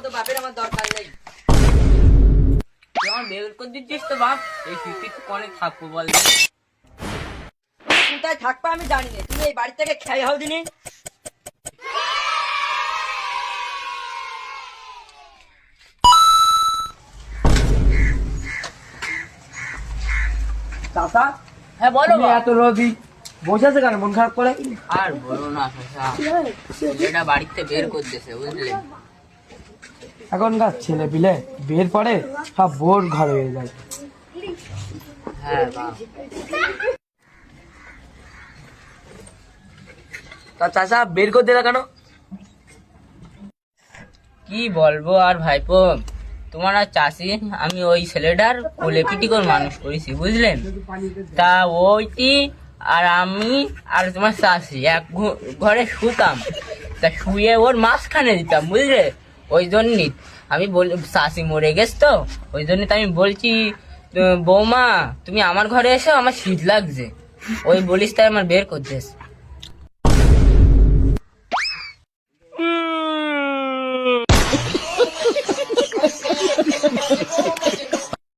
মতো বাপের আমার দরকার নেই। তুই আমার বের করে দিচ্ছিস তো বাপ, এই তুই কোনে থাকবো বল? কোথায় থাকবা আমি জানি না, তুমি এই বাড়ি থেকে খেয়ে হও দিনি। চাচা, হ্যাঁ বলো তুমি বাপ। এত রোদি বসে আছে কেন, মন খারাপ করে? আর বলো না চাচা, ছেলেটা বাড়িতে বের করতেছে বুঝলেন। এখনকার ছেলে পিলে বের পরে সব বোর ঘর হয়ে যায়। হ্যাঁ বাপ। তা চাচা বের করে দিলা কেন? কি বলবো আর ভাইপো, তোমার আর চাষি আমি ওই ছেলেটার কোলে পিটি করে মানুষ করেছি বুঝলেন। তা ওইটি আর আমি আর তোমার চাষি এক ঘরে শুতাম, তা শুয়ে ওর মাঝখানে দিতাম বুঝলে। ওই জন্যই আমি বলি, চাষি মরে গেছে তো ওই জন্য আমি বলছি বৌমা তুমি আমার ঘরে এসো, আমার শীত লাগছে, ওই বলিস তাই আমার বের করতেছে।